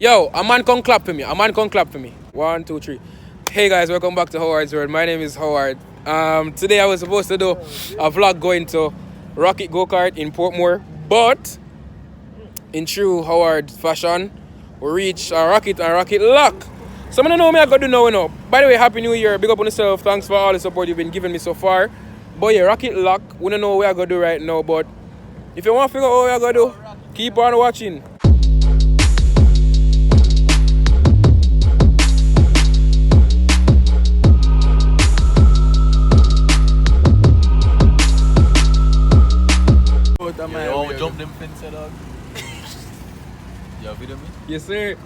Yo, a man come clap for me. A man come clap for me. 1, 2, 3. Hey guys, welcome back to Howard's World. My name is Howard. Today I was supposed to do a vlog going to Rocket Go-Kart in Portmore, but in true Howard fashion, we reach Rocket and Rocket Lock. Some of you know me, I got to know, you know. By the way, Happy New Year. Big up on yourself. Thanks for all the support you've been giving me so far. But yeah, Rocket Lock, we don't know what I got to do right now, but if you want to figure out what I got to do, keep on watching. You jump them fence, dog. You video me? Yes, sir.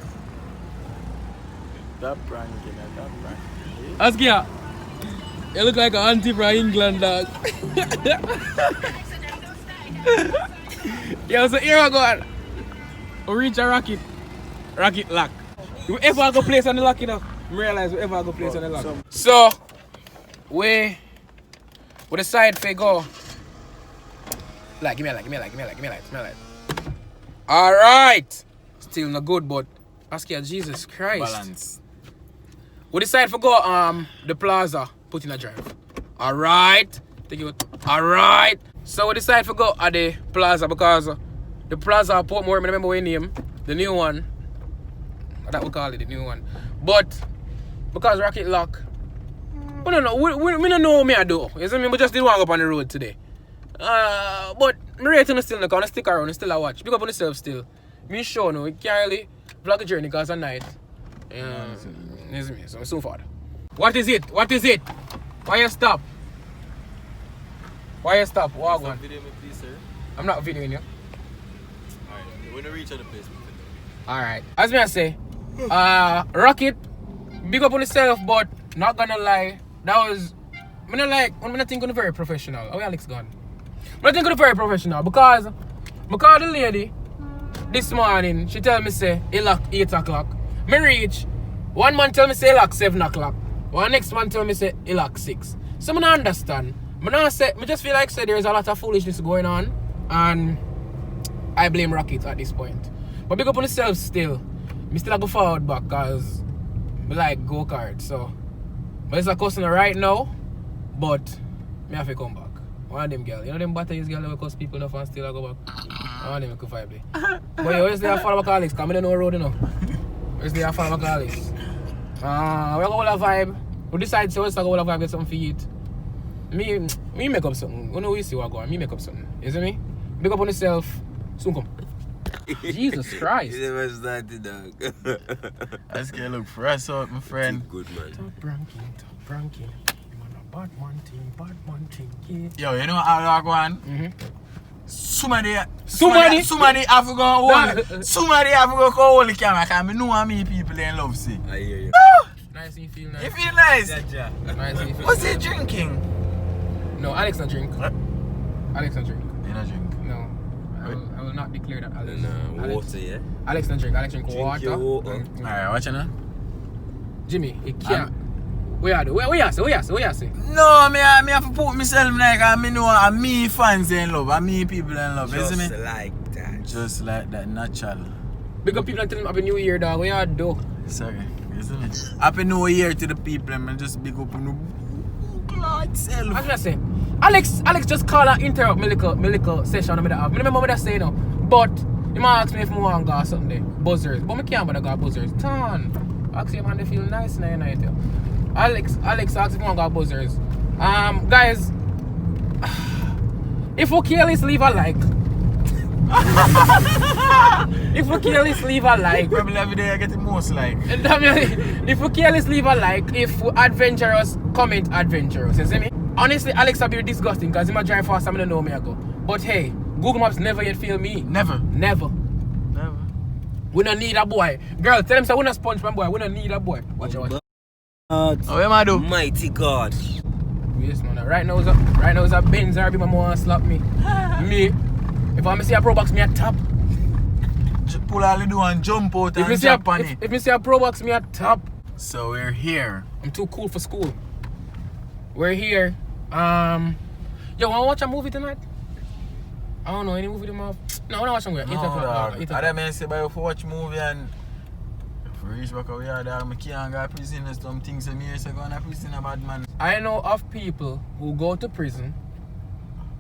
That pranking, that pranking. Ask ya. You look like an auntie from England, dog. Yo, so here I go. We reach a Rocket Lock. You ever go place on the lock, you know? I realize we ever go place on the lock. So, we decide to go. Like, give me a light. Alright. Still not good, but ask ya, Jesus Christ. Balance. We decide to go the plaza, put in a drive. Alright. Take it. Alright. So we decide to go at the plaza because the plaza of Portmore, I remember what name, the new one. That we call it the new one. But because Rocket Lock, we don't know. We don't know what me I do. You see me? We just didn't want to go up on the road today. But me rating still not gonna stick around and still a watch. Pick up on yourself still. Me show no, we can't really vlog a journey because at night. You see me? So I'm so far. What is it? Why you stop? What on? Video me, please, sir. I'm not videoing you. Alright, when you reach at the place. Alright. As me I say, Rocket, big up on yourself, but not gonna lie, that was I'm not thinking very professional. Oh, Alex gone. I'm not thinking very professional because I called the lady this morning. She tell me say it lock 8 o'clock. Me reach. One man tell me say it lock 7 o'clock. One next man tell me say it lock 6. So I don't understand. I just feel like say there's a lot of foolishness going on, and I blame Rocket at this point. But big up on yourself still. Me still go forward back because I like go-kart. So but it's a customer right now. But me have to come back. One of them girls, you know them batteries girls that cause people enough and still I go back. One of them could vibe there. But you always there follow back Alex, because I don't know the road, you know. Always there follow back Alex. We go with a vibe. We decide to go with a vibe, get something for eat. Me make up something. You know we see what go on. Me make up something. You see me? Big up on yourself. Soon come. Jesus Christ. You never started, dog. That's gonna look fresh out, my friend. Good man. Top ranking. Bad man thing, yeah. Yo, you know how that go on? Somebody have to go hold. Somebody have to go hold the camera because I know how many people in love see. I hear you. Nice, you feel nice. You feel nice? Yeah. Nice, you feel What's nice. he drinking? No, Alex not drink. What? Alex not drink. You not drink? No. I will not declare that Alex. Water, yeah? Alex not drink. Alex drink water. Your water. Alright, watch it now. Jimmy, he can't. Where you say? No, me have to put myself like I know me fans in love, and me people in love, Just you see me? like that. Just like that, natural. Big up people and tell them Happy New Year, dog. What you do? Sorry, you see me? Happy New Year to the people, and just big up on the God self. As I say, Alex just call and interrupt my little session I have. I remember what I say now. But he might ask me if I want to go something. Buzzers. But I can't bother go buzzers. Turn. Ask him and they feel nice now, night. Alex asked if I want to go buzzers. Guys, if we careless, leave a like. If we careless, leave a like. Probably every day I get the most like. If we careless, leave a like. If we adventurous, comment adventurous. You see me? Honestly, Alex will be disgusting because he might drive fast and I don't know where I go. But hey, Google Maps never yet fail me. Never. We don't need a boy. Girl, tell him say we not sponge my boy. We don't need a boy. Watch out. Oh, what am I do? Mighty God. Yes, man. Right now is a Benz or be my mom slap me. If I see a Pro Box, me a top. Pull all you do and jump out If and jump on it. If me see a Pro Box, me a top. So we're here. I'm too cool for school. We're here. Yo, wanna watch a movie tonight? I don't know, any movie tomorrow? No, I don't watch somewhere. No, dog. Other men say, but if you watch movie and Reach back over here, dog. I can't go to prison. There's some things in here, so go to prison, a bad man. I know of people who go to prison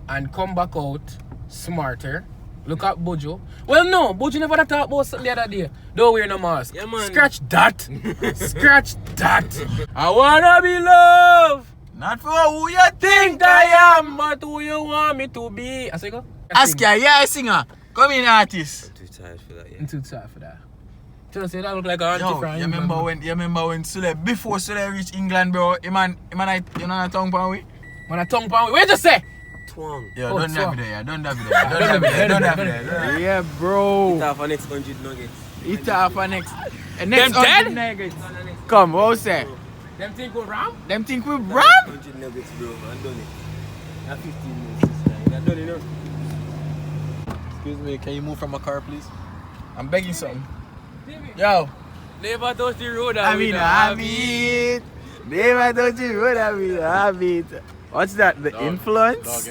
and come back out smarter. Look at Bojo. Well, no, Bojo never talked about something the other day. Don't wear no mask. Yeah, man. Scratch that. Scratch that. I wanna be loved. Not for who you think I am, but who you want me to be. I say go. Ask ya, yeah, a singer. Come in, artist. I'm too tired for that, yeah. I'm too tired for that. Just say that look like a auntie Yo, from you England, remember when Sule, before Sule reached England, bro, you know a tongue pan we? When I tongue pound, wait just say. Twang. Yo, Oh, don't so- have it there, don't have it there, don't have it there, don't have it there. Yeah, bro. Eat off our next 100 nuggets. Eat off our next Them dead? nuggets. Come, what say? Them thing go round? Them think we ram? 100 nuggets, bro. I'm done it. Now 15 minutes this time. I'm done it now. Excuse me, can you move from my car, please? I'm begging something. Yo. Never touch the road. I mean, never touch the road, I mean. What's that? The influence? Dog,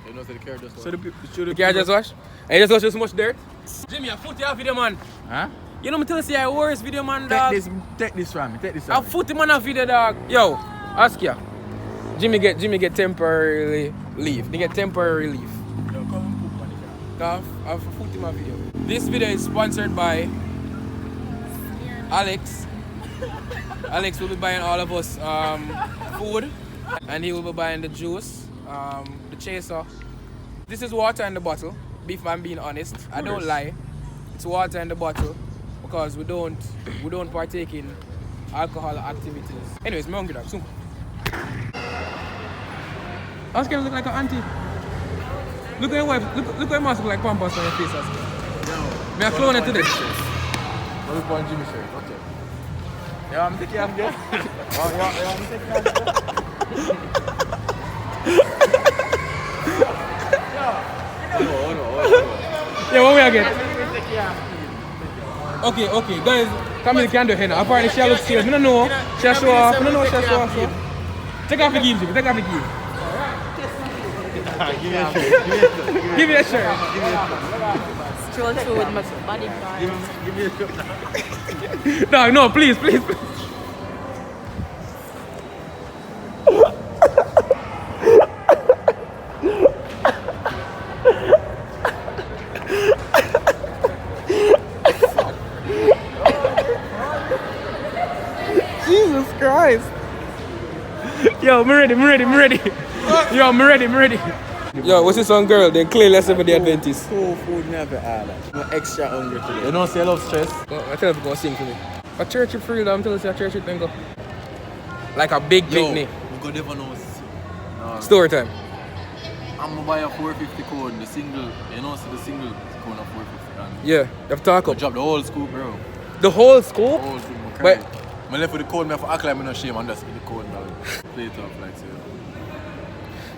you know, the car just So the people You can't just wash? And you just wash so much dirt? Jimmy, I foot you video, man. Huh? You know me tell you say I worst video, man, dog. Take this from me, take this I from me. foot him on a video, dog. Yo, ask ya. Jimmy get temporary leave. They get temporary leave. Yo, come and poop on the car. I've foot him a video. This video is sponsored by Alex. Alex will be buying all of us food, and he will be buying the juice, the chaser. This is water in the bottle. If I'm being honest, I don't lie. It's water in the bottle because we don't partake in alcohol activities. Anyways, I'm hungry dog. Soon. I was gonna look like an auntie. Look at your wife. Look at your mask look like Pampas on your face. May I clone it to this? What is one Jimmy shirt? Okay. Yo, I'm taking off there. I'm taking off there. Yeah, what we are get? Okay, guys, come in, can do here now. Apparently, she looks serious. I don't know. She'll show off. I don't know. She'll show off. So. Take off the gear, Jimmy. Take off the gear. Give me a shirt. Stroll through with my bodyguard. No, please. Jesus Christ. Yo, I'm ready. Yo, I'm ready. Yo, what's this one girl? They clearly lesson for the Adventist. So food never order. I'm extra hungry today. You don't say I love stress? I tell her to go sing for me. A church in Freedom, I'm telling you, a church in Tengo. Like a big picnic. we go never know. Story time. I'm gonna buy a 450 code, the single. You know, so the single code of 450. And Yeah, you have to talk I up. drop the whole scoop, bro. The whole school? Whole thing, I'm But- crying. I left with the code, I have to act like I'm not shame and just in the code, dog. Play it up like so.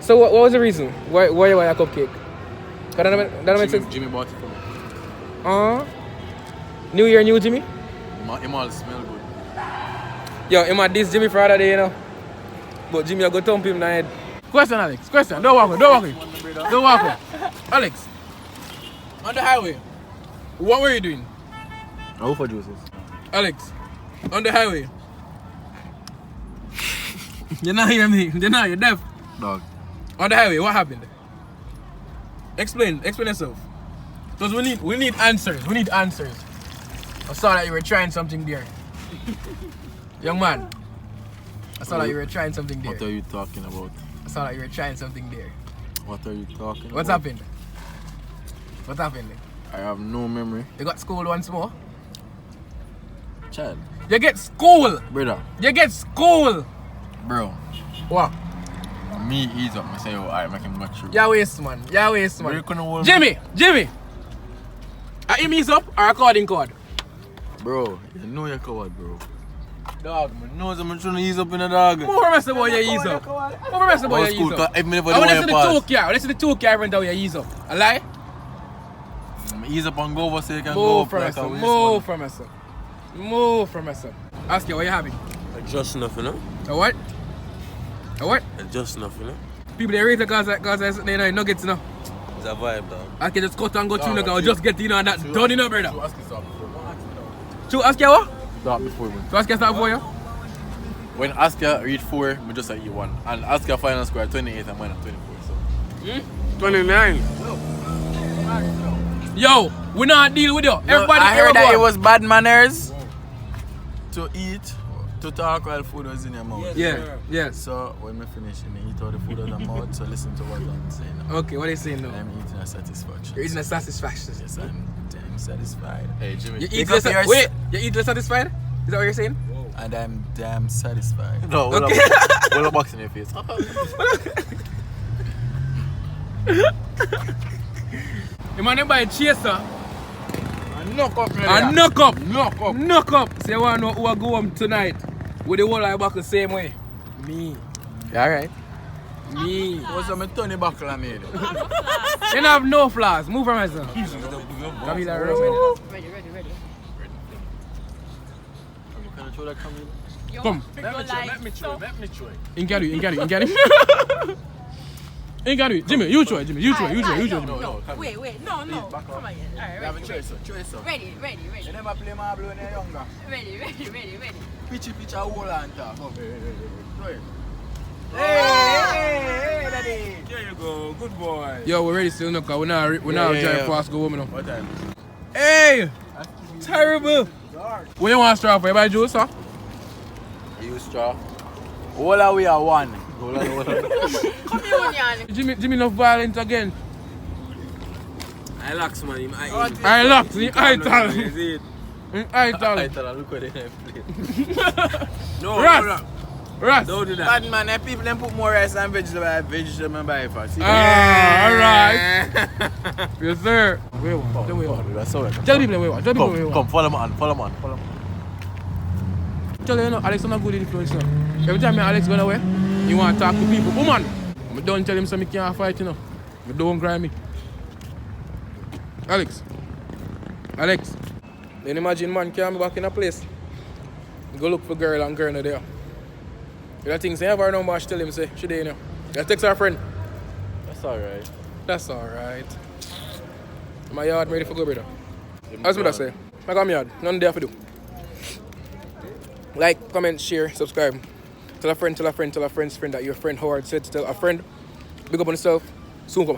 So what was the reason? Why you buy a cupcake? That don't make sense. Jimmy bought it for me. New Year, new Jimmy? Him all smell good. Yo, him at this Jimmy for other day, you know. But Jimmy, I go thump him in the head. Question, Alex. Question. Don't walk away. Alex, on the highway, what were you doing? I hope for juices. Alex, on the highway. You're not hearing me. You're deaf. Dog. On the highway, what happened? Explain yourself. Because we need answers. I saw that you were trying something there. Young man. I saw that you were trying something there. What are you talking about? I saw that you were trying something there. What are you talking about? What's happened? What happened? I have no memory. You got school once more? Child. You get school! Brother. You get school! Bro. What? Me ease up. I say, oh, I make him go through. You waste, man. But you couldn't hold Jimmy! Are him ease up or a carding card? Bro, you know you're covered, bro. Dog, man knows I'm trying to ease up in the dog. More mess about your ease up. More mess about your ease up. If me never I do want to one see the pass. two car. Let's see the two car rent out your ease up. A lie? Ease up and go over so you can go Move up from like us. a waste Move from us. Move from us. Ask you what you having. Just nothing, no? A what? A what? Just nothing, no? People they rate the cause they know nuggets now. It's a vibe, dog. I can just cut and go through Nah, the car. that's Just get in and that you. done in, brother. So ask yourself. To ask you what? Start before me. So Oscar start for you? When Oscar reach 4, I just at E1. And Oscar final score at 28 and mine at 24. So 29. Yo, we not deal with you. Everybody I heard that everybody. it was bad manners to eat, to talk while food was in your mouth. Yeah, yes. So when we finish, you eat all the food out of the mouth, so listen to what I'm saying now. Okay, what are you saying now? I'm eating a satisfaction. You're eating a satisfaction. Yes, I'm damn satisfied. hey Jimmy. You Pick eat up less. your Wait, you eat less satisfied? Is that what you're saying? And I'm damn satisfied. No, Okay. we'll a box in your face. You man, you buy a chaser Knock up, and knock up. Knock up. Knock up. Say, you want to know who I go home tonight with the whole eye back the same way? Me. Alright. Me. What's up, Tony Buckler made? You don't have no flaws. Move from myself. Camila, Ready. Can I show that camera? Yo, Come. Let me try. You can do it. You can do it. Jimmy, you try. Jimmy. No, wait. No. Come again. Alright, Have a ready. choice, Ready. You never play Marble when you're younger. Ready. Pitchy, hole and talk. Hey, daddy. There you go. Good boy. Yo, we're ready still, no, cause we're not driving fast, go home now. What time? Hey! Terrible! What you want to straw for? You buy juice, huh? Use straw. All are we are one. Hold on. Communion. Jimmy not violent again. I lax man. I locked in Ital. Is it? In I Ital. tell her, look what they have played. No, Ras! don't do that. Bad man, people them put more rice and vegetable and buy fat. Alright. Yes, sir. Wait one. Then wait one. That's all right. Tell people wait one. Tell people wait one. Come, follow me on. Tell you, Alex is not good influence. Every time Alex go away, you want to talk to people. Woman! I don't tell him so I can't fight, you know. But don't grind me. Alex. Then imagine man can't be back in a place. Go look for girl and girl not there. You got things, you have her number, she tell him, say, she there, you know. You text her friend. That's alright. My yard ready for go, brother. As me that say, I got my yard, nothing there for do. Like, comment, share, subscribe. Tell a friend that your friend Howard said to tell a friend. Big up on yourself. Soon come.